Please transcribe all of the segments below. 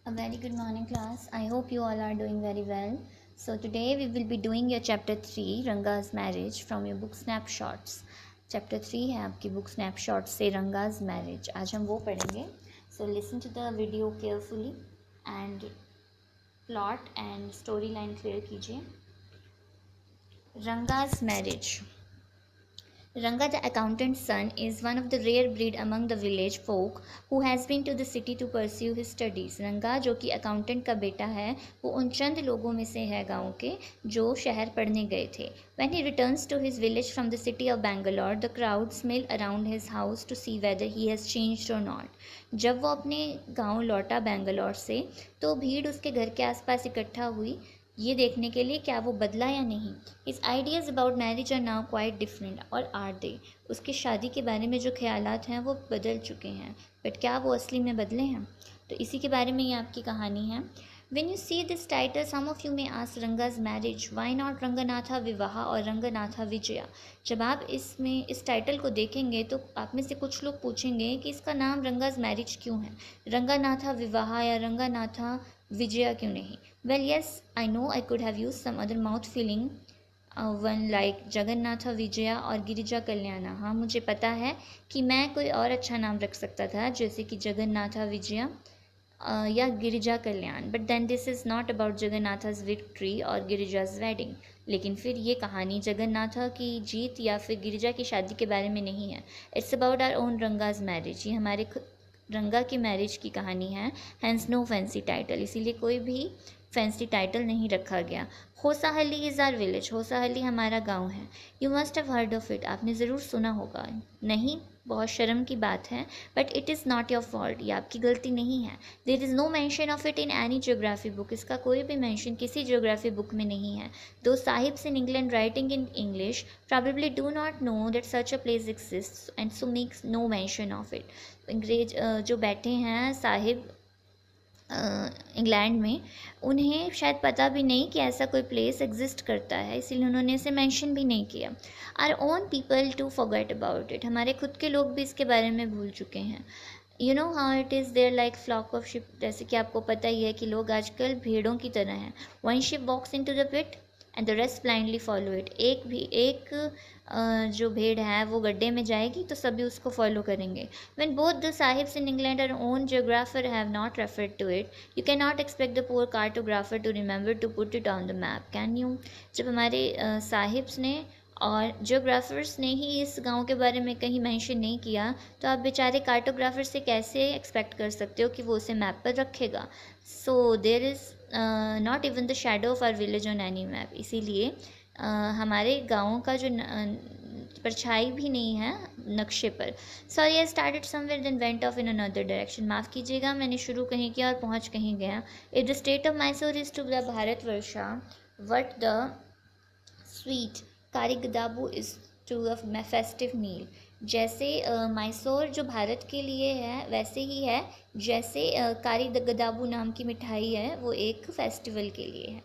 A very good morning, class. I hope you all are doing very well. So, today we will be doing your chapter 3, Ranga's Marriage, from your book Snapshots. Chapter 3 है आपकी book Snapshots से Ranga's Marriage. आज हम वो पढ़ेंगे. So, listen to the video carefully and plot and storyline clear कीजिए. Ranga's Marriage. Ranga, the accountant's son, is one of the rare breed among the village folk who has been to the city to pursue his studies. रंगा जो कि accountant का बेटा है वो उन चंद लोगों में से है गांव के जो शहर पढ़ने गए थे. When he returns to his village from the city of Bangalore, the crowds mill around his house to see whether he has changed or not. जब वो अपने गांव लौटा बेंगलोर से तो भीड़ उसके घर के आसपास इकट्ठा हुई ये देखने के लिए क्या वो बदला या नहीं. His ideas about marriage are now quite different, और are they? उसकी शादी के बारे में जो ख्यालात हैं वो बदल चुके हैं, बट क्या वो असली में बदले हैं? तो इसी के बारे में ये आपकी कहानी है. When you see this title, some of you may ask Ranga's marriage, why not Ranganatha विवाह और रंगनाथा विजया. जब आप इसमें इस टाइटल को देखेंगे तो आप में से कुछ लोग पूछेंगे कि इसका नाम रंगा's मैरिज क्यों है, रंगनाथा विवाह या रंगनाथा विजया क्यों नहीं. Well, yes, I know I could have used some other mouth filling one like Jagannath Vijaya और गिरिजा कल्याणा. हाँ, मुझे पता है कि मैं कोई और अच्छा नाम रख सकता था जैसे कि जगन्नाथ विजया या Girija Kalyana. But then this is not about Jagannatha's victory और गिरिजा's वेडिंग. लेकिन फिर ये कहानी जगन्नाथ की जीत या फिर गिरिजा की शादी के बारे में नहीं है. It's about our own Ranga's marriage. ये हमारे रंगा की मैरिज की कहानी है. हैंस नो फैंसी टाइटल, इसीलिए कोई भी फैंसी टाइटल नहीं रखा गया. होसाहली इज़ आर विलेज, होसाहली हमारा गांव है. You must have heard of it, आपने ज़रूर सुना होगा. नहीं, बहुत शर्म की बात है, but it is not your fault, ये आपकी गलती नहीं है. There is no mention of it in any geography book, इसका कोई भी मेंशन किसी जियोग्राफी बुक में नहीं है. दो sahibs in England writing in English probably do not know that such a place exists and so makes no mention of it. अंग्रेज जो बैठे हैं साहिब इंग्लैंड में, उन्हें शायद पता भी नहीं कि ऐसा कोई प्लेस एग्जिस्ट करता है, इसीलिए उन्होंने इसे मेंशन भी नहीं किया. Our own people to forget about it, हमारे खुद के लोग भी इसके बारे में भूल चुके हैं. You know how it is there like flock of sheep, जैसे कि आपको पता ही है कि लोग आजकल भेड़ों की तरह हैं. One sheep walks into the pit and the rest blindly follow it. एक जो भेड़ है वो गड्ढे में जाएगी तो सभी उसको फॉलो करेंगे. When both the sahibs in England और own geographer have not referred to it, you can not expect the poor cartographer to remember to put it on the map, can you. जब हमारे साहिब्स ने और geographers ने ही इस गांव के बारे में कहीं मेंशन नहीं किया तो आप बेचारे कार्टोग्राफर से कैसे एक्सपेक्ट कर सकते हो कि वो उसे मैप पर रखेगा. So there is not even the shadow of our village on any map, इसीलिए हमारे गाँव का जो परछाई भी नहीं है नक्शे पर. Sorry I started somewhere then went off in another direction, माफ़ कीजिएगा मैंने शुरू कहीं किया और पहुंच कहीं गया. If the state of Mysore is to the Bharatavarsha what the sweet karigadabu is to a festive meal. जैसे मैसूर जो भारत के लिए है वैसे ही है जैसे कारिगदाबू नाम की मिठाई है वो एक फेस्टिवल के लिए है,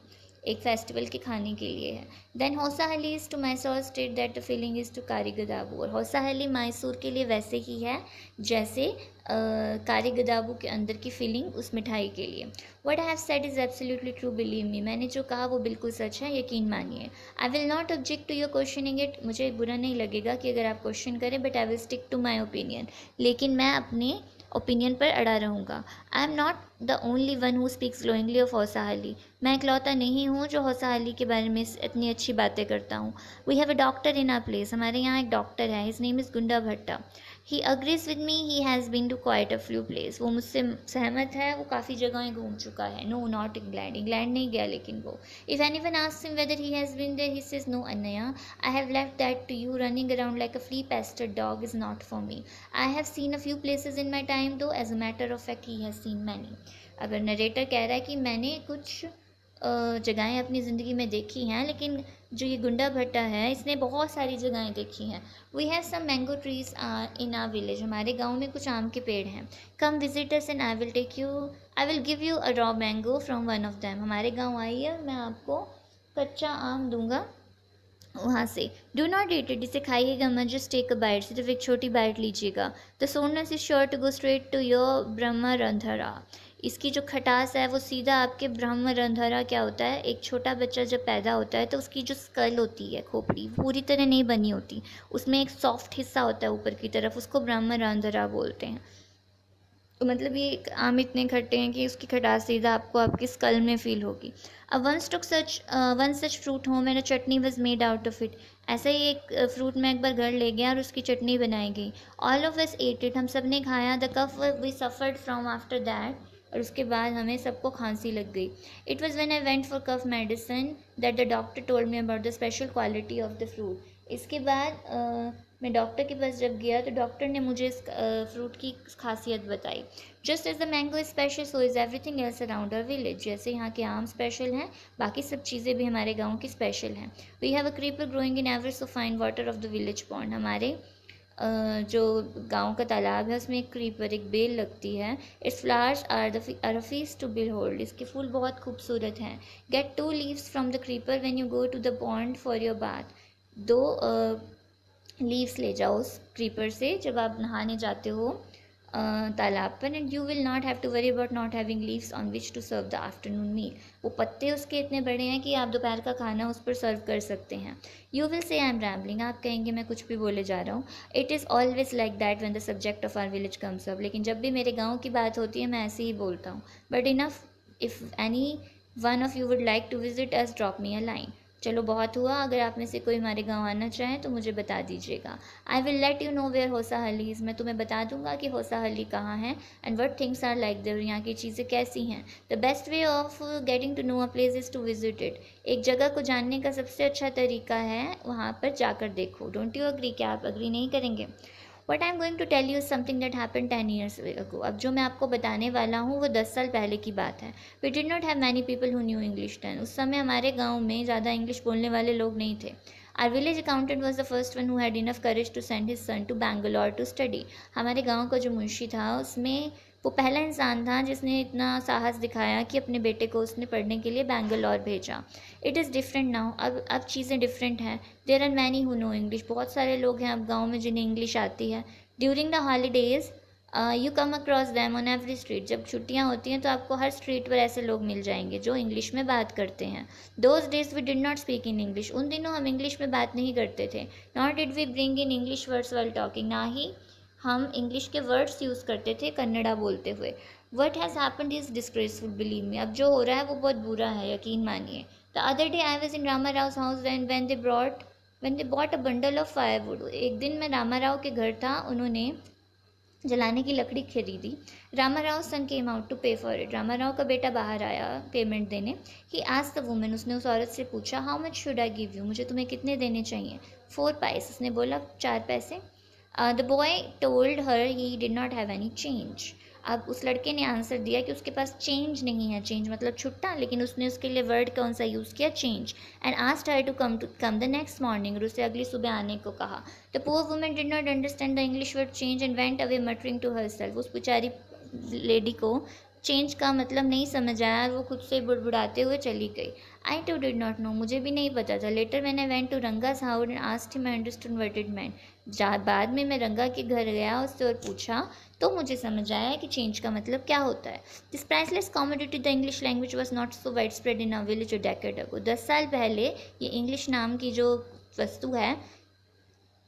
एक फेस्टिवल के खाने के लिए है. Then Hosahalli is to Mysore state that the feeling is to karigadabu, और होसाहली मैसूर के लिए वैसे ही है जैसे कारिगदाबू के अंदर की फीलिंग उस मिठाई के लिए. What I have said is absolutely true, believe me, मैंने जो कहा वो बिल्कुल सच है, यकीन मानिए. I will not object to your questioning it, मुझे बुरा नहीं लगेगा कि अगर आप क्वेश्चन करें, but I will stick to my opinion, लेकिन मैं अपने ओपिनियन पर अड़ा रहूँगा. I am not the only one who speaks glowingly of Hosahalli, मैं इकलौता नहीं हूँ जो होसाहली के बारे में इतनी अच्छी बातें करता हूँ. We have a doctor in our place, हमारे यहाँ एक डॉक्टर है, his name is Gunda Bhatta. He agrees with me, he has been to quite a few place, वो मुझसे सहमत है, वो काफ़ी जगहें घूम चुका है. नो नॉट इंग्लैंड, इंग्लैंड नहीं गया लेकिन वो. If any one asks him whether he has been there, he says no अनया, I have left that to you. Running around like a flea pasted dog is not for me. I have seen a few places in my time though, as a matter of fact he has seen many. अगर narrator कह रहा है कि मैंने कुछ जगहें अपनी ज़िंदगी में देखी हैं, लेकिन जो ये गुंडा भट्टा है इसने बहुत सारी जगहें देखी हैं. We have some mango trees in our village, हमारे गांव में कुछ आम के पेड़ हैं. Come visit us and I will give you a raw mango from one of them, हमारे गांव आइए, मैं आपको कच्चा आम दूंगा वहाँ से. डू नॉट ईट इट, इसे खाइएगा मत, जस्ट टेक अ बाइट, सिर्फ एक छोटी बाइट लीजिएगा. The sourness is sure to go straight to your brahmarandhra. इसकी जो खटास है वो सीधा आपके ब्रह्म रंध्रा क्या होता है, एक छोटा बच्चा जब पैदा होता है तो उसकी जो स्कल होती है, खोपड़ी, पूरी तरह नहीं बनी होती, उसमें एक सॉफ्ट हिस्सा होता है ऊपर की तरफ, उसको ब्रह्म रंध्रा बोलते हैं। तो मतलब ये आम इतने खट्टे हैं कि उसकी खटास सीधा आपको आपकी स्कल में फील होगी। अब one such fruit home and a chutney was made out of it. ऐसा ही एक फ्रूट मैं एक बार घर ले गया और उसकी चटनी बनाई गई। All of us ate it, हम सब ने खाया। The cough we suffered from after that, और उसके बाद हमें सबको खांसी लग गई। It was when I went for cough medicine that the doctor told me about the special quality of the fruit. इसके बाद मैं डॉक्टर के पास जब गया तो डॉक्टर ने मुझे इस फ्रूट की खासियत बताई। Just as the mango is special so is everything else around our village. जैसे यहाँ के आम स्पेशल हैं, बाकी सब चीज़ें भी हमारे गाँव की स्पेशल हैं। We have a creeper growing in ever so fine water of the village pond. हमारे जो गांव का तालाब है उसमें एक क्रीपर, एक बेल लगती है। Its flowers are a feast to behold. इसके फूल बहुत खूबसूरत हैं। Get 2 leaves from the creeper when you go to the pond for your bath. 2 leaves ले जाओ उस क्रीपर से जब आप नहाने जाते हो तालाब पर, and you will not have to worry about not having leaves on which to serve the afternoon meal. वो पत्ते उसके इतने बड़े हैं कि आप दोपहर का खाना उस पर सर्व कर सकते हैं। You will say I am rambling, आप कहेंगे मैं कुछ भी बोले जा रहा हूँ। It is always like that when the subject of our village comes up. लेकिन जब भी मेरे गाँव की बात होती है मैं ऐसे ही बोलता हूँ। But enough, if any one of you would like to visit us, drop me a line. चलो बहुत हुआ, अगर आप में से कोई हमारे गांव आना चाहे तो मुझे बता दीजिएगा। I will let you know where Hosahalli is, मैं तुम्हें बता दूंगा कि होसाहली कहाँ है, and what things are like there, यहाँ की चीज़ें कैसी हैं। The best way of getting to know a place is to visit it. एक जगह को जानने का सबसे अच्छा तरीका है वहाँ पर जाकर देखो। Don't you agree? क्या आप अग्री नहीं करेंगे? What I am going to tell you something that happen 10 years ago. अब जो मैं आपको बताने वाला हूँ वो 10 साल पहले की बात है। We did not have many people who knew English then. उस समय हमारे गाँव में ज़्यादा इंग्लिश बोलने वाले लोग नहीं थे। Our village accountant was the first one who had enough courage to send his son to Bangalore to study. हमारे गाँव का जो मुंशी था उसमें वो पहला इंसान था जिसने इतना साहस दिखाया कि अपने बेटे को उसने पढ़ने के लिए बैंगलोर भेजा। इट इज़ डिफरेंट नाउ, अब चीज़ें डिफरेंट हैं। There are many who know English, बहुत सारे लोग हैं अब गाँव में जिन्हें इंग्लिश आती है। During the holidays you come across them on every street. जब छुट्टियाँ होती हैं तो आपको हर स्ट्रीट पर ऐसे लोग मिल जाएंगे जो इंग्लिश में बात करते हैं। Those days we did not speak in English. उन दिनों हम इंग्लिश में बात नहीं करते थे। Not did we bring in English words while talking, ना ही हम इंग्लिश के वर्ड्स यूज़ करते थे कन्नड़ा बोलते हुए। What has happened is disgraceful, believe me. अब जो हो रहा है वो बहुत बुरा है, यकीन मानिए। The other day I was in Rama Rao house when they bought a bundle of firewood। एक दिन मैं रामा राव के घर था, उन्होंने जलाने की लकड़ी खरीदी। रामा राव सन केम आउट टू पे फॉर इट। रामा राव का बेटा बाहर आया पेमेंट देने। ही आस्क्ड द वुमन, उसने उस औरत से पूछा, how much should I give you, मुझे तुम्हें कितने देने चाहिए? 4 पैसे, उसने बोला 4 पैसे। The boy told her he did not have any change. अब उस लड़के ने आंसर दिया कि उसके पास चेंज नहीं है। चेंज मतलब छुट्टा, लेकिन उसने उसके लिए वर्ड कौन सा यूज़ किया? Change. And asked her to come the next morning, और उसे अगली सुबह आने को कहा। The poor woman did not understand the English word change and went away muttering to herself. उस बेचारी लेडी को चेंज का मतलब नहीं समझ आया और वो खुद से बुड़बुड़ाते हुए चली गई। I too did not know, मुझे भी नहीं पता था। लेटर मैंने went to Ranga's house and asked him I understood what it meant. बाद में मैं रंगा के घर गया, उससे और पूछा तो मुझे समझ आया कि चेंज का मतलब क्या होता है। This priceless commodity the English language was not so wide spread in a village a decade ago. 10 साल पहले ये इंग्लिश नाम की जो वस्तु है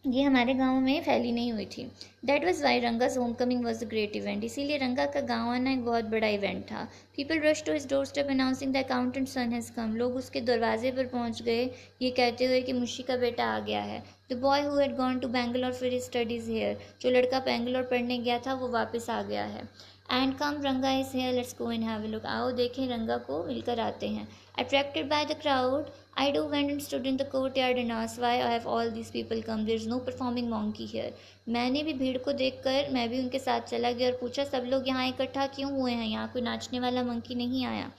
ये हमारे गांव में फैली नहीं हुई थी। That was why Ranga's home coming was a great event. इसीलिए रंगा का गांव आना एक बहुत बड़ा इवेंट था। People rush to his door step announcing the accountant son has come. लोग उसके दरवाजे पर पहुंच गए ये कहते हुए कि मुंशी का बेटा आ गया है। The boy who had gone to Bangalore for his studies here, जो लड़का बेंगलोर पढ़ने गया था वो वापस आ गया है। एंड कम रंगा is here, let's go and have a look. आओ देखें रंगा को, मिलकर आते हैं। Attracted by the crowd I too went and stood in the courtyard and asked why have all these people come? There is no performing monkey here. मैंने भी भीड़ को देखकर मैं भी उनके साथ चला गया और पूछा सब लोग यहाँ इकट्ठा क्यों हुए हैं? यहाँ कोई नाचने वाला मंकी नहीं आया।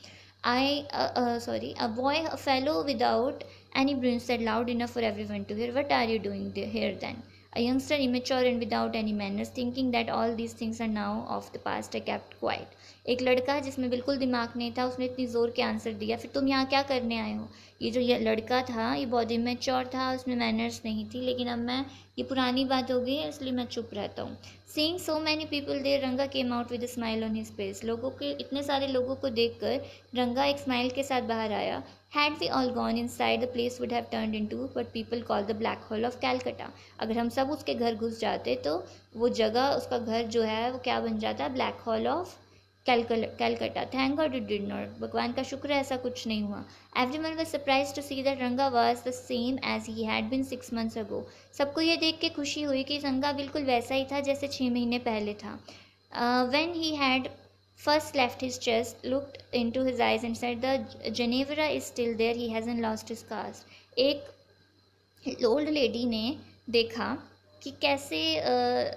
A boy, a fellow without any brains said loud enough for everyone to hear. What are you doing here then? A youngster, immature and without any manners, thinking that all these things are now of the past, I kept quiet. एक लड़का जिसमें बिल्कुल दिमाग नहीं था, उसने इतनी ज़ोर के आंसर दिया, फिर तुम यहाँ क्या करने आए हो? ये जो ये लड़का था ये बहुत इमेच्योर था, उसमें मैनर्स नहीं थी, लेकिन अब मैं ये पुरानी बात हो गई है इसलिए मैं चुप रहता हूँ। Seeing so many people there, रंगा came out with a smile on his face. लोगों के इतने सारे लोगों को देखकर रंगा एक स्माइल के साथ बाहर आया। Had we all gone inside, the place would have turned into what people call the black hole of Calcutta. अगर हम सब उसके घर घुस जाते तो वो जगह, उसका घर जो है वो क्या बन जाता, black hole of Calcutta. Thank God it did not, भगवान का शुक्र है ऐसा कुछ नहीं हुआ। Everyone was surprise to see that Ranga was the same as he had been 6 months ago. सबको ये देख के खुशी हुई कि रंगा बिल्कुल वैसा ही था जैसे 6 महीने पहले था। When he had first left his chest, looked into his eyes and said, the Genevra is still there, he hasn't lost his caste. एक ओल्ड लेडी ने देखा कि कैसे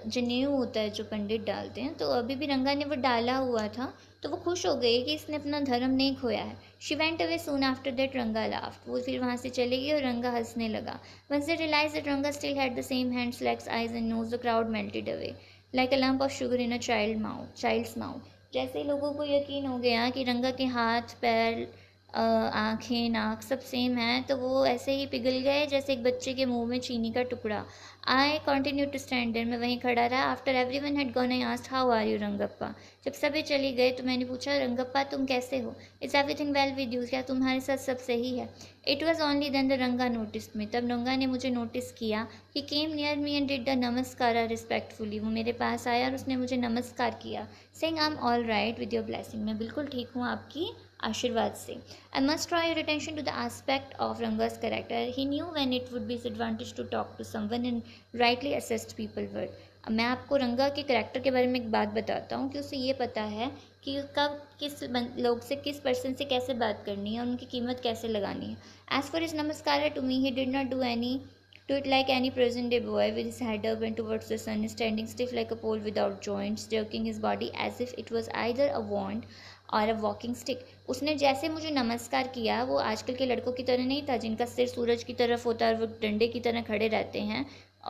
जनेऊ होता है जो पंडित डालते हैं, तो अभी भी रंगा ने वो डाला हुआ था, तो वो खुश हो गई कि इसने अपना धर्म नहीं खोया है। She went away soon after that, रंगा लाफ्ड, वो फिर वहाँ से चली गई और रंगा हंसने लगा। Once they realize that Ranga still had the same hands, legs, eyes and nose, the crowd melted away like a lump of sugar in a child's mouth. जैसे लोगों को यकीन हो गया कि रंगा के हाथ, पैर, आँखें, नाक सब सेम हैं, तो वो ऐसे ही पिघल गए जैसे एक बच्चे के मुंह में चीनी का टुकड़ा। I continue to stand there, मैं वहीं खड़ा रहा। After everyone had gone I asked how are you Rangappa, जब सभी चली गए तो मैंने पूछा रंगप्पा तुम कैसे हो, is everything well with you, क्या तुम्हारे साथ सब सही है। It was only then the Ranga notice me, तब रंगा ने मुझे नोटिस किया। He came near me and did the namaskara respectfully, वो मेरे पास आया और उसने मुझे नमस्कार किया। Saying I am all right with your blessing, मैं बिल्कुल ठीक हूँ आपकी आशीर्वाद से। I must draw your attention to the aspect of Ranga's character, he knew when it would be advantage to talk to someone and rightly assessed people word. अब मैं आपको रंगा के कैरेक्टर के बारे में एक बात बताता हूँ कि उसे ये पता है कि कब किस लोग से, किस पर्सन से कैसे बात करनी है और उनकी कीमत कैसे लगानी है। As for his namaskar to me, he did not do any to it like any present day boy with his head up and towards the sun, standing stiff like a pole without joints, jerking his body as if it was either a wand or a walking stick. उसने जैसे मुझे नमस्कार किया वो आजकल के लड़कों की तरह नहीं था जिनका सिर सूरज की तरफ होता है और वो डंडे की तरह खड़े रहते हैं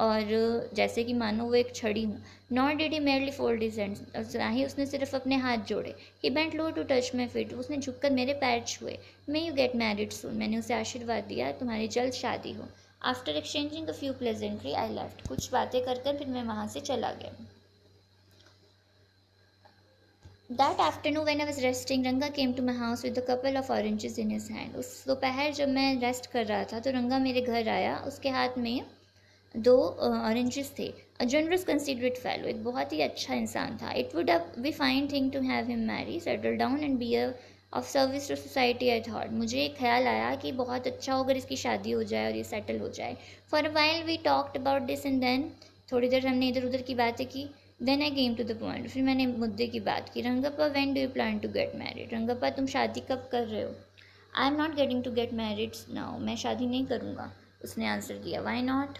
और जैसे कि मानो वो एक छड़ी हूँ। Not did he merely fold his hands, ना ही उसने सिर्फ अपने हाथ जोड़े। He bent low to touch my feet, उसने झुककर मेरे पैर छुए। May you get married soon, मैंने उसे आशीर्वाद दिया तुम्हारी जल्द शादी हो। After exchanging a few pleasantry I left, कुछ बातें कर फिर मैं वहाँ से चला गया। That afternoon when I was resting, Ranga came to my house with a couple of oranges in his hand. उस दोपहर जब मैं रेस्ट कर रहा था तो रंगा मेरे घर आया, उसके हाथ में 2 ऑरेंजेस थे। अ जनरस कंसिडरेट फेलो, एक बहुत ही अच्छा इंसान था। It would be fine thing to have him marry, settle down and be of service to society. I thought, मुझे एक ख्याल आया कि बहुत अच्छा हो अगर इसकी शादी हो जाए और ये सेटल हो जाए। For a while we talked about this and then, थोड़ी देर हमने इधर उधर की बातें की। Then I came to the point, फिर मैंने मुद्दे की बात की। Rangappa when do you plan to get married, Rangappa तुम शादी कब कर रहे हो। I am not getting to get married now, मैं शादी नहीं करूँगा, उसने आंसर दिया। Why not,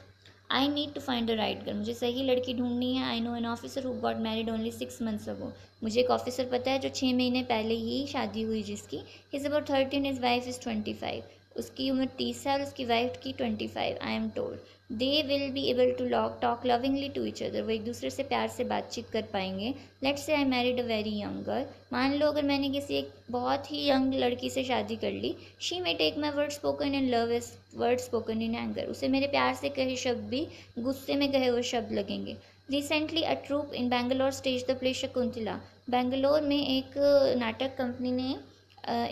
I need to find the right girl, मुझे सही लड़की ढूंढनी है। I know an officer who got married only 6 months ago, मुझे एक ऑफिसर पता है जो 6 महीने पहले ही शादी हुई जिसकी। He is about 30 his wife is 25, उसकी उम्र 30 है और उसकी वाइफ की 25। I am told they will be able to talk lovingly to each other, वो एक दूसरे से प्यार से बातचीत कर पाएंगे। Let's say I married a very young girl, मान लो अगर मैंने किसी एक बहुत ही यंग लड़की से शादी कर ली। She may take my word spoken in love as word spoken in anger, उसे मेरे प्यार से कहे शब्द भी गुस्से में कहे हुए शब्द लगेंगे। Recently a troupe in Bangalore stage the play Shakuntala, Bangalore में एक नाटक कंपनी ने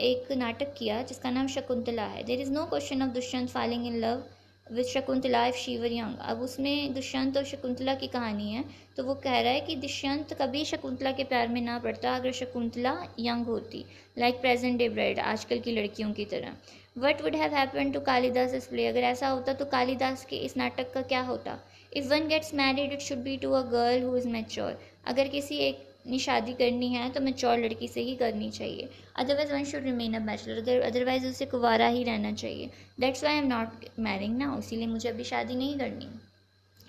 एक नाटक किया जिसका नाम शकुंतला है। There is no question of Dushyanta falling in love with Shakuntala if she were young, अब उसमें दुष्यंत और शकुंतला की कहानी है, तो वो कह रहा है कि दुष्यंत कभी शकुंतला के प्यार में ना पड़ता अगर शकुंतला यंग होती, लाइक प्रेजेंट डे ब्राइड, आजकल की लड़कियों की तरह। What would have happen to Kalidasa is play, अगर ऐसा होता तो कालिदास के इस नाटक का क्या होता। If one gets married it should be to a girl who is mature, अगर किसी एक ने शादी करनी है तो मैच्योर लड़की से ही करनी चाहिए। Otherwise one should remain a bachelor, अदरवाइज उसे कुंवारा ही रहना चाहिए। That's why I am not marrying now, इसीलिए मुझे अभी शादी नहीं करनी।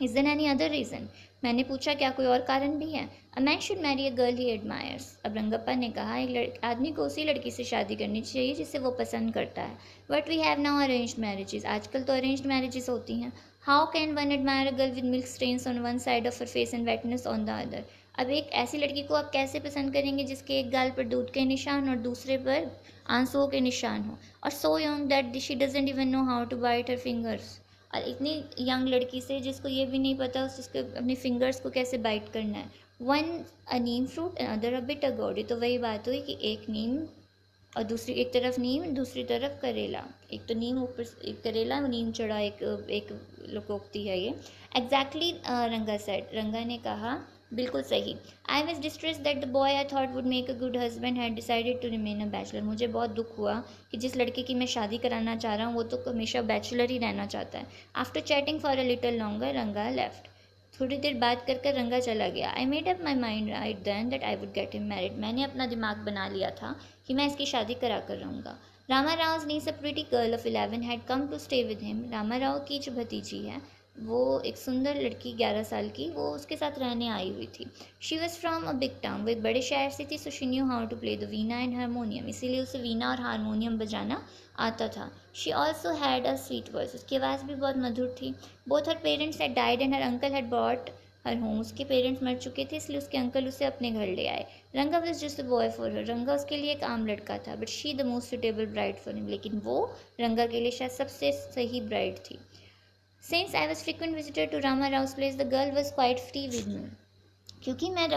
Is there any other reason, मैंने पूछा क्या कोई और कारण भी है। A man should marry a girl he admires, अब रंगप्पा ने कहा एक आदमी को उसी लड़की से शादी करनी चाहिए जिसे वो पसंद करता है। But we have now arranged marriages, आजकल तो अरेंज्ड मैरिजेस होती हैं। How can one admire a girl with milk stains on one side of her face and wetness on the other, अब एक ऐसी लड़की को आप कैसे पसंद करेंगे जिसके एक गाल पर दूध के निशान और दूसरे पर आंसुओं के निशान हो, और so young that she doesn't even know how to bite her fingers. और इतनी यंग लड़की से जिसको ये भी नहीं पता उसके अपनी फिंगर्स को कैसे बाइट करना है। One a Neem fruit other a bitter गोड, तो वही बात हुई कि एक नीम और दूसरी, एक तरफ नीम दूसरी तरफ करेला, एक तो नीम ऊपर एक करेला नीम चढ़ा, एक एक लोकोक्ति है ये। एग्जैक्टली रंगा सेड, रंगा ने कहा बिल्कुल सही। I was distress that the boy I thought would make a good husband had decided to remain a bachelor, मुझे बहुत दुख हुआ कि जिस लड़के की मैं शादी कराना चाह रहा हूँ वो तो हमेशा बैचलर ही रहना चाहता है। After chatting for a little longer Ranga left, थोड़ी देर बात कर कर रंगा चला गया। I made up my mind right then that I would get him married, मैंने अपना दिमाग बना लिया था कि मैं इसकी शादी करा कर रहूँगा। Rama Rao niece a pretty girl of 11 had come to stay with him, Rama Rao की जो भतीजी है वो एक सुंदर लड़की 11 साल की, वो उसके साथ रहने आई हुई थी। She was from a big town, वो एक बड़े शहर से थी, so she knew how to play the veena and harmonium, इसीलिए उसे वीना और हारमोनियम बजाना आता था। She also had a sweet voice, उसकी आवाज़ भी बहुत मधुर थी। Both her parents had died and her uncle had bought her home, उसके पेरेंट्स मर चुके थे इसलिए उसके अंकल उसे अपने घर ले आए। रंगा was just a boy for her, रंगा उसके लिए एक आम लड़का था, but she the most suitable bride for him, लेकिन वो रंगा के लिए शायद सबसे सही ब्राइड थी। Since I was frequent visitor to Rama Rao place the girl was quite free with me, क्योंकि मैं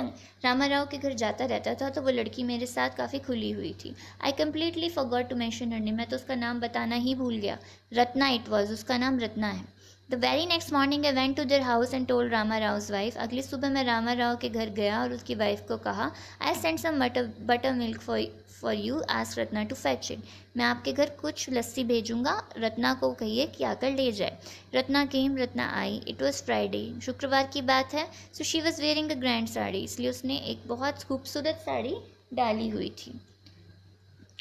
रामा राव के घर जाता रहता था तो वो लड़की मेरे साथ काफ़ी खुली हुई थी। I completely forgot to mention her name, मैं तो उसका नाम बताना ही भूल गया। रत्ना इट वॉज, उसका नाम रत्ना है। The very next morning I went to their house and told Rama Rao's wife, अगली सुबह मैं रामा राव के घर गया और उसकी वाइफ को कहा I send some buttermilk for you, ask Ratna to fetch it, मैं आपके घर कुछ लस्सी भेजूंगा, रत्ना को कहिए कि आकर ले जाए। रत्ना केम, रत्ना आई। इट वॉज फ्राइडे, शुक्रवार की बात है। So she was wearing a grand sari, इसलिए उसने एक बहुत खूबसूरत साड़ी डाली हुई थी।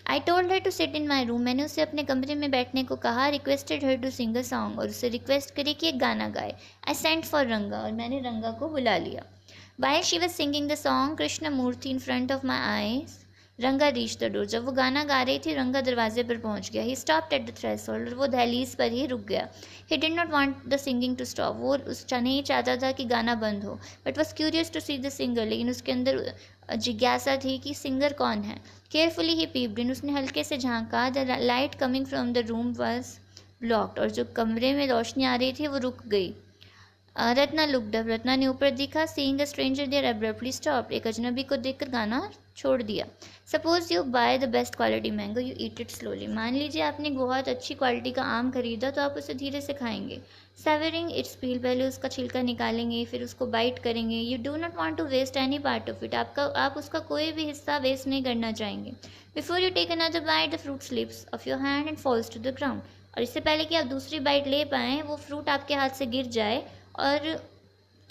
I told her to sit in my room, मैंने उसे अपने कमरे में बैठने को कहा। Requested her to sing a song, और उसे रिक्वेस्ट करी कि एक गाना गाए। आई सेंट फॉर रंगा, और मैंने रंगा को बुला लिया। While she was singing the song Krishna Murthy in front of my eyes, Ranga reach the door, जब वो गाना गा रही थी रंगा दरवाजे पर पहुंच गया। He stopped at the threshold, और वो दहलीज पर ही रुक गया। He did not want the singing to stop, वो नहीं चाहता था कि गाना बंद हो, but was curious to see the singer, लेकिन उसके अंदर जिज्ञासा थी कि सिंगर कौन है। केयरफुली ही पीप्ड इन, उसने हल्के से झांका। The light coming from the room was blocked, और जो कमरे में रोशनी आ रही थी वो रुक गई। रत्ना लुकड अप, रत्ना ने ऊपर देखा। Seeing a stranger there abruptly stopped, एक अजनबी को देखकर गाना छोड़ दिया। Suppose you buy the best quality mango, you eat it slowly, मान लीजिए आपने बहुत अच्छी क्वालिटी का आम खरीदा तो आप उसे धीरे से खाएंगे। सेवरिंग इट्स पील, पहले उसका छिलका निकालेंगे फिर उसको बाइट करेंगे। You do not want to waste any part of it, आप उसका कोई भी हिस्सा वेस्ट नहीं करना चाहेंगे। Before you take another bite the fruit slips off your hand and falls to the ground, और इससे पहले कि आप दूसरी बाइट ले पाएँ वो फ्रूट आपके हाथ से गिर जाए और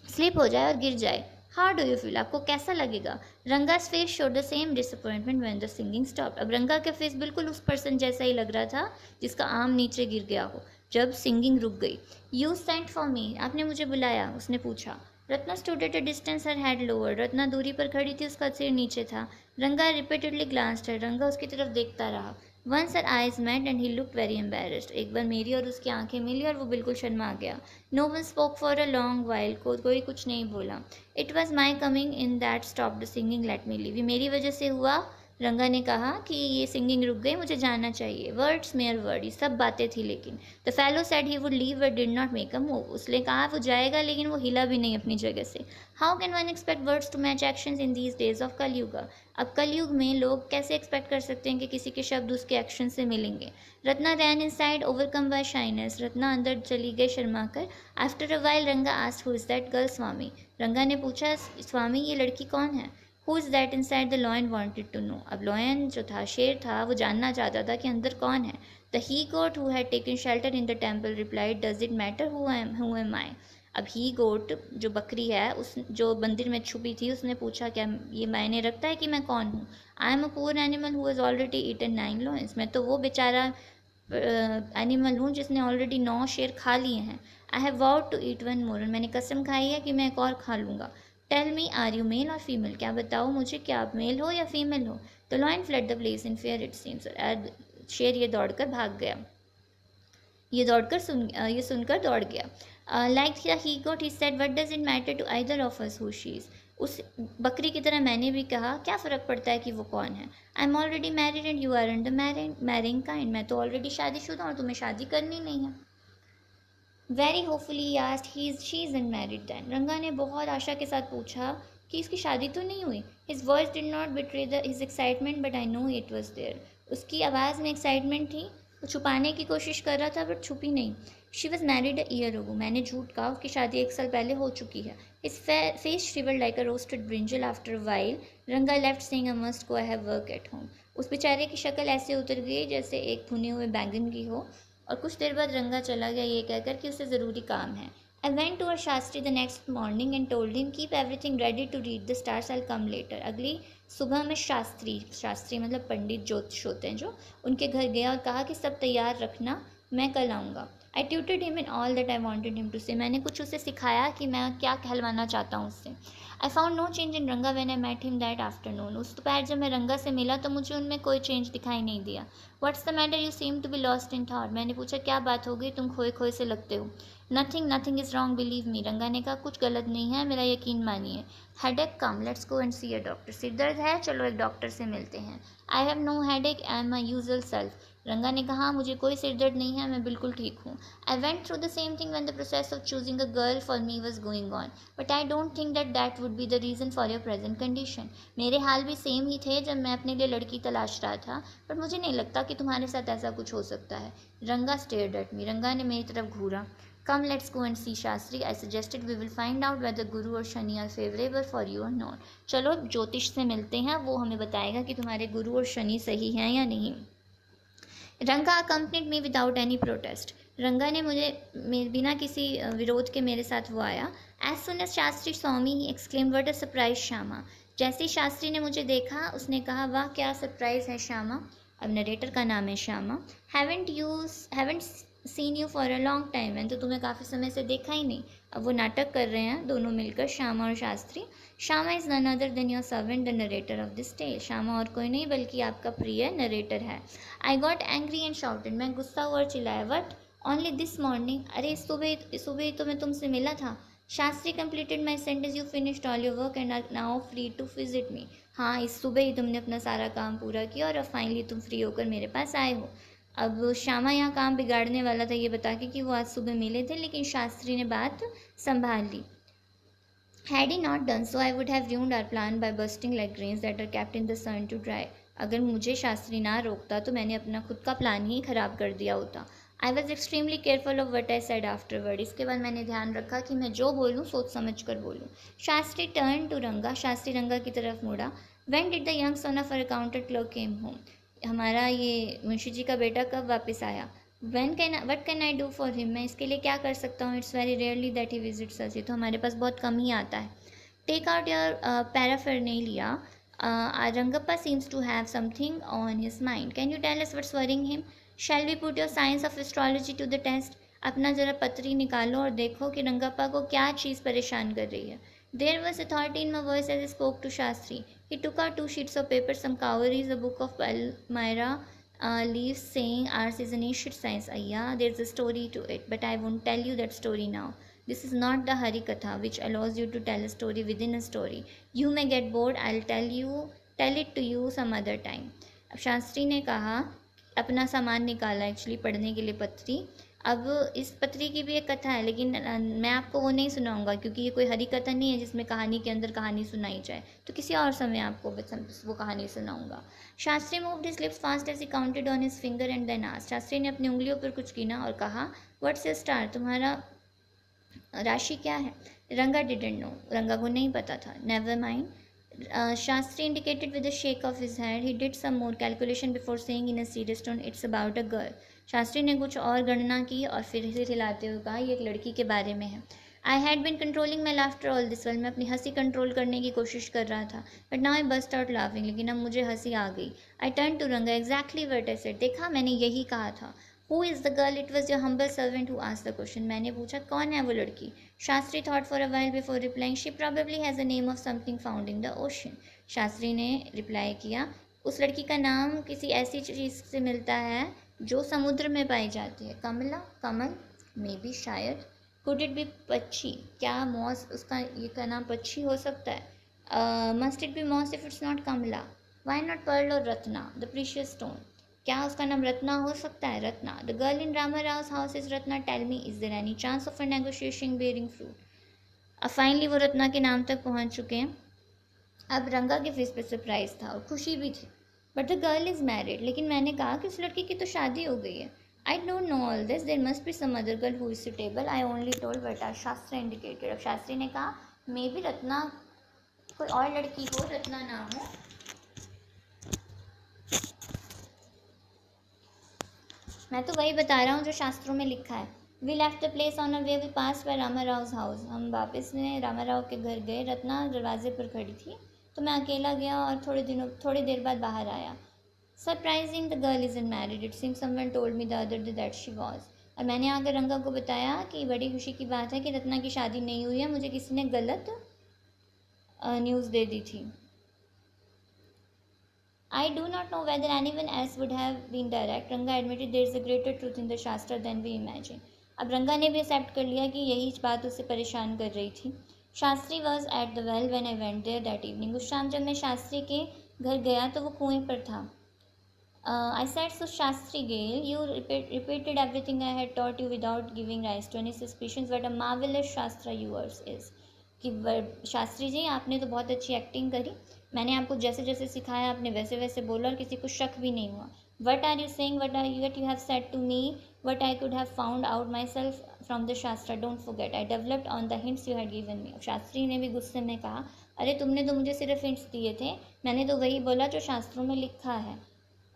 स्लिप हो जाए और गिर जाए। हाउ डू यू फील, आपको कैसा लगेगा? Ranga's face showed the same disappointment when the singing stopped, अब रंगा का फेस बिल्कुल उस पर्सन जैसा ही लग रहा था जिसका आम नीचे गिर गया हो जब सिंगिंग रुक गई। यू सेंट फॉर मी, आपने मुझे बुलाया, उसने पूछा। Ratna stood at a distance, her head lowered, Ratna दूरी पर खड़ी थी, उसका सिर नीचे था। रंगा रिपीटेडली ग्लांस्ड है, रंगा उसकी तरफ देखता रहा। Once her eyes met and he looked very embarrassed, एक बार मेरी और उसकी आंखें मिली और वो बिल्कुल शर्मा गया। No one spoke for a long while, कोई कुछ नहीं बोला। It was my coming in that stop the singing, let me leave, ये मेरी वजह से हुआ, रंगा ने कहा कि ये सिंगिंग रुक गई, मुझे जाना चाहिए। वर्ड्स मेयर वर्ड, ये सब बातें थी लेकिन। The fellow said he would leave but did not make a move, उसने कहा वो जाएगा लेकिन वो हिला भी नहीं अपनी जगह से। How can one expect words to match actions in these days of Kaliyuga, अब कलयुग में लोग कैसे एक्सपेक्ट कर सकते हैं कि किसी के शब्द उसके एक्शन से मिलेंगे। Ratna ran inside overcome by shyness, Ratna अंदर चली गई शर्मा कर। After a while Ranga asked who is that girl Swami, Ranga ने पूछा स्वामी ये लड़की कौन है। Who is that inside, the lion wanted to know, अब लॉयन जो था शेर था वो जानना चाहता था कि अंदर कौन है। The he goat who had taken shelter in the temple replied does it matter who am I, अब ही गोट जो बकरी है उस जो मंदिर में छुपी थी उसने पूछा क्या ये मायने रखता है कि मैं कौन हूँ। I am a poor animal who has already eaten 9 lions, मैं तो वो बेचारा एनिमल हूँ जिसने ऑलरेडी 9 शेर खा लिए हैं। I have vowed to eat one more, मैंने कसम खाई है कि मैं एक और खा लूँगा। Tell me are you male or female, क्या बताओ मुझे क्या आप मेल हो या फीमेल हो। The lion fled the place in fear it seems, शेर ये दौड़कर भाग गया, ये सुनकर दौड़ गया। Like he got he said what does it matter to either of us who she is, उस बकरी की तरह मैंने भी कहा क्या फ़र्क पड़ता है कि वो कौन है। I am already married and you are in the marrying kind, मैं तो ऑलरेडी शादीशुदा और तुम्हें शादी करनी नहीं है। Very hopefully asked she isn't married then. Ranga ने बहुत आशा के साथ पूछा कि इसकी शादी तो नहीं हुई। His voice did not betray his excitement but I know it was there. उसकी आवाज़ में एक्साइटमेंट थी, वो छुपाने की कोशिश कर रहा था बट छुपी नहीं। She was married a year ago. मैंने झूठ कहा, उसकी शादी 1 साल पहले हो चुकी है। His face shrivelled like a roasted brinjal after a while. Ranga left saying I must go, I have work at home. उस बेचारे की शक्ल ऐसे उतर गई जैसे एक भुने हुए बैंगन की हो, और कुछ देर बाद रंगा चला गया ये कहकर कि उसे ज़रूरी काम है। I went to our Shastri the next morning and told him keep everything ready to read the stars, I'll come later. अगली सुबह में शास्त्री मतलब पंडित ज्योतिष होते हैं जो, उनके घर गया और कहा कि सब तैयार रखना, मैं कल आऊँगा। I tutored him in all that I wanted him to say. मैंने कुछ उसे सिखाया कि मैं क्या कहलवाना चाहता हूँ उससे। I found no change in Ranga when I met him that afternoon. उस दोपहर जब मैं रंगा से मिला तो मुझे उनमें कोई चेंज दिखाई नहीं दिया। What's the matter? You seem to be lost in thought. मैंने पूछा क्या बात हो गई, तुम खोए खोए से लगते हो। Nothing is wrong, believe me. रंगा ने कहा कुछ गलत नहीं है, मेरा यकीन मानिए। Headache, come let's go and see a doctor. सिर दर्द है, चलो एक डॉक्टर से मिलते हैं। I have no headache, I am my usual self. Ranga ने कहा मुझे कोई सिर दर्द नहीं है, मैं बिल्कुल ठीक हूँ। I went through the same thing when the process of choosing a girl for me was going on, but I don't think that would be the reason for your present condition. मेरे हाल भी same ही थे जब मैं अपने लिए लड़की तलाश रहा था, बट मुझे नहीं लगता कि तुम्हारे साथ ऐसा कुछ हो सकता है। रंगा स्टेयर्ड एट मी। रंगा ने मेरी तरफ घूरा। Come, let's go and see Shastri. I suggested we will find out whether Guru or Shani are favorable for you or not. चलो ज्योतिष से मिलते हैं, वो हमें बताएगा कि तुम्हारे गुरु और शनि सही हैं या नहीं। रंगा accompanied me without any protest. रंगा ने मुझे बिना किसी विरोध के मेरे साथ वो आया। As soon as Shastri saw me, he exclaimed, "What a surprise, Shama!" जैसे ही शास्त्री ने मुझे देखा उसने कहा वाह क्या सरप्राइज़ है श्यामा। अब नरेटर का नाम है Shyama. Haven't seen you for a long time, मैंने तो तुम्हें काफ़ी समय से देखा ही नहीं। अब वो नाटक कर रहे हैं दोनों मिलकर, श्यामा और Shastri. Shyama is none other than your servant the narrator of this tale. Shyama और कोई नहीं बल्कि आपका प्रिय नरेटर है। I got angry and shouted, मैं गुस्सा हुआ और चिल्लाया, वट ओनली दिस मॉर्निंग, अरे सुबह ही तो मैं तुमसे मिला था। Shastri completed my sentence, you finished all your work and are now free to visit me. हाँ, इस सुबह ही तुमने अपना सारा काम पूरा किया और अब फाइनली तुम फ्री होकर मेरे पास आए हो। अब श्यामा यहाँ काम बिगाड़ने वाला था ये बता के कि वो आज सुबह मिले थे, लेकिन शास्त्री ने बात संभाल ली। Had he not done so, I would have ruined our plan by bursting like grains that are kept in the sun to dry. अगर मुझे शास्त्री ना रोकता तो मैंने अपना खुद का प्लान ही खराब कर दिया होता। I was extremely careful of what I said afterward. इसके बाद मैंने ध्यान रखा कि मैं जो बोलूँ सोच समझ कर बोलूँ। शास्त्री turned to रंगा, शास्त्री रंगा की तरफ मुड़ा। When did the young son of our accountant clerk came home? हमारा ये मुंशी जी का बेटा कब वापस आया? What can I do for him, मैं इसके लिए क्या कर सकता हूँ? It's very rarely that he visits us, ये तो हमारे पास बहुत कम ही आता है। Take out your paraphernalia, Rangappa seems to have something on his mind, can you tell us what's worrying him? Shall we put your science of astrology to the test? अपना ज़रा पत्री निकालो और देखो कि रंगप्पा को क्या चीज़ परेशान कर रही है। There was authority in my voice as I spoke to Shastri. He took out 2 sheets of paper, some cowries, a book of Palmyra leaves, saying ours is an ancient science. Yeah, there's a story to it, but I won't tell you that story now. This is not the Hari Katha, which allows you to tell a story within a story. You may get bored. I'll tell it to you some other time. अब शास्त्री ने कहा, अपना सामान निकाला actually पढ़ने के लिए पत्री। अब इस पत्री की भी एक कथा है, लेकिन मैं आपको वो नहीं सुनाऊंगा क्योंकि ये कोई हरी कथा नहीं है जिसमें कहानी के अंदर कहानी सुनाई जाए, तो किसी और समय आपको वो कहानी सुनाऊंगा। Shastri moved his lips fast as he counted on his finger and then asked, Shastri ने अपनी उंगलियों पर कुछ गिना और कहा, व्हाट्स योर स्टार, तुम्हारा राशि क्या है? रंगा डिडंट नो, रंगा को नहीं पता था। Never mind, Shastri indicated with a shake of his head. He did some more calculation before saying in a serious tone, "It's about a girl." Shastri ने कुछ और गणना की और फिर से हिलाते हुए कहा, ये एक लड़की के बारे में है। I had been controlling my laughter all this while. मैं अपनी हंसी कंट्रोल करने की कोशिश कर रहा था, but now I burst out laughing. लेकिन अब मुझे हंसी आ गई। I turned to Ranga. Exactly what I said. देखा, मैंने यही कहा था। Who is the girl? It was your humble servant who asked the question. मैंने पूछा कौन है वो लड़की? Shastri thought for a while before replying. She probably has a name of something found in the ocean. Shastri ने रिप्लाई किया, उस लड़की का नाम किसी ऐसी चीज़ से मिलता है जो समुद्र में पाई जाती है। कमला, कमल, मे बी, शायद। कुड इट बी पक्षी, क्या मॉस उसका ये का नाम पक्षी हो सकता है? Must it be moss if it's not Kamala? Why not pearl और रत्ना, द प्रीशियस स्टोन? क्या उसका नाम रत्ना हो सकता है? Ratna. The girl in Rama Rao house is Ratna, tell me is there any chance of a negotiation bearing fruit. अब फाइनली वो रत्ना के नाम तक पहुंच चुके हैं। अब रंगा के फेस पे सरप्राइज था और खुशी भी थी। But the girl is married. लेकिन मैंने कहा कि उस लड़की की तो शादी हो गई है। I don't know all this, there must be some other girl who is suitable, I only told what are Shastri indicated. अब शास्त्री ने कहा मे बी रत्ना कोई और लड़की हो, रत्ना ना हो। मैं तो वही बता रहा हूँ जो शास्त्रों में लिखा है। We left the place on a way, we pass by Rama Rao house. हम वापस में रामा राव के घर गए। रत्ना दरवाजे पर खड़ी थी तो मैं अकेला गया और थोड़ी देर बाद बाहर आया। Surprising, the girl is in married, it seem someone told me the other day that she was. और मैंने आकर रंगा को बताया कि बड़ी खुशी की बात है कि रत्ना की शादी नहीं हुई है, मुझे किसी ने गलत न्यूज़ दे दी थी। I do not know whether anyone else would have been direct. Ranga admitted there is a greater truth in the Shastra than we imagine. अब रंगा ने भी एक्सेप्ट कर लिया कि यही बात उसे परेशान कर रही थी। Shastri was at the well when I went there that evening. उस शाम जब मैं शास्त्री के घर गया तो वो कुएं पर था। I said, so Shastri Gail, you repeated everything I had taught you without giving rise to any suspicions. What a marvelous Shastra yours is. कि शास्त्री जी आपने तो बहुत अच्छी एक्टिंग करी, मैंने आपको जैसे जैसे सिखाया आपने वैसे वैसे बोला और किसी को शक भी नहीं हुआ। What are you saying, what you have said to me, what I could have found out myself from the shastra, don't forget I developed on the hints you had given me. अब शास्त्री ने भी गुस्से में कहा, अरे तुमने तो मुझे सिर्फ हिंट्स दिए थे, मैंने तो वही बोला जो शास्त्रों में लिखा है।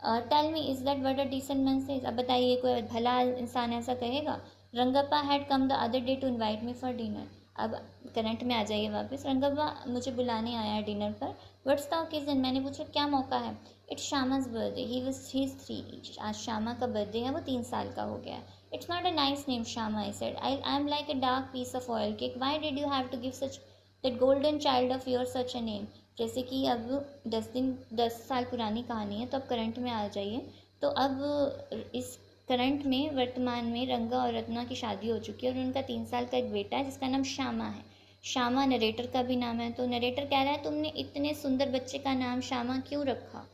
Tell me is that what a decent man says. अब बताइए कोई भला इंसान ऐसा कहेगा? Rangappa had come the other day to invite me for dinner. अब करंट में आ जाइए वापस। रंगप्पा मुझे बुलाने आया है डिनर पर। What's the occasion? मैंने पूछा क्या मौका है? इट्स शामा's बर्थडे, ही इज़ 3 आज शामा का बर्थडे है, वो 3 साल का हो गया है। It's not a nice name Shama, I said, I am like a dark piece of oil cake, why did you have to give such that golden child of your such a name. जैसे कि अब 10 साल पुरानी कहानी है तो अब current में आ जाइए। तो अब इस करंट में वर्तमान में रंगा और रत्ना की शादी हो चुकी है और उनका 3 साल का एक बेटा है जिसका नाम श्यामा है। श्यामा नरेटर का भी नाम है। तो नरेटर कह रहा है तुमने इतने सुंदर बच्चे का नाम श्यामा क्यों रखा?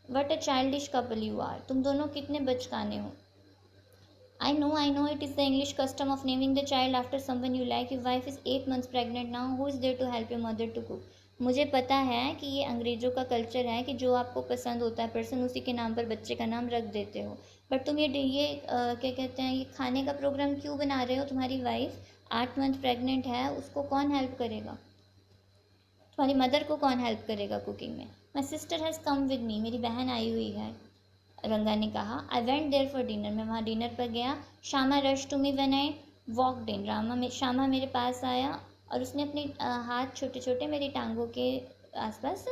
What a childish couple you are, तुम दोनों कितने बचकाने हो। I know, it is the English custom of naming the child after someone you like. Your wife is 8 months pregnant now. Who is there to help your mother to cook? मुझे पता है कि ये अंग्रेज़ों का कल्चर है कि जो आपको पसंद होता है पर्सन उसी के नाम पर बच्चे का नाम रख देते हो। बट तुम ये क्या कहते हैं, ये खाने का प्रोग्राम क्यों बना रहे हो? तुम्हारी वाइफ 8 मंथ प्रेग्नेंट है, उसको कौन हेल्प करेगा? तुम्हारी मदर को कौन हेल्प करेगा कुकिंग में? My sister has come with me, मेरी बहन आई हुई है। रंगा ने कहा। I went there for dinner, मैं वहाँ डिनर पर गया। Shama rush to me when I walked in. Shama मेरे पास आया और उसने अपने हाथ छोटे छोटे मेरी टांगों के आसपास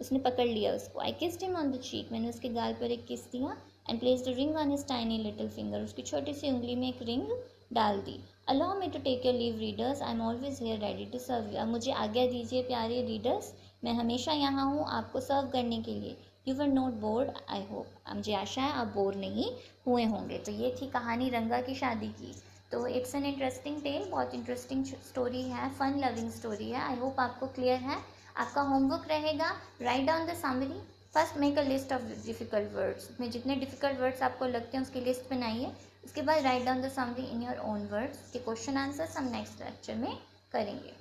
उसने पकड़ लिया उसको। I kissed him on the cheek, मैंने उसके गाल पर एक किस दिया। And placed a ring on his tiny little finger, उसकी छोटी सी उंगली में एक रिंग डाल दी। Allow me to take your leave readers, I am always here ready to serve you. अब मुझे आज्ञा दीजिए प्यारे रीडर्स, मैं हमेशा यहाँ हूँ आपको सर्व करने के लिए। You were not board I hope, मुझे आशा है आप बोर नहीं हुए होंगे। तो ये थी कहानी रंगा की शादी की। तो इट्स एन इंटरेस्टिंग टेल, बहुत इंटरेस्टिंग स्टोरी है, फन लविंग स्टोरी है। आई होप आपको क्लियर है। आपका होमवर्क रहेगा, write down the summary, first make a list of difficult words. उसमें जितने डिफ़िकल्ट वर्ड्स आपको लगते हैं उसकी लिस्ट बनाइए। उसके बाद write down the summary in your own words. के क्वेश्चन आंसर्स हम नेक्स्ट लेक्चर में करेंगे।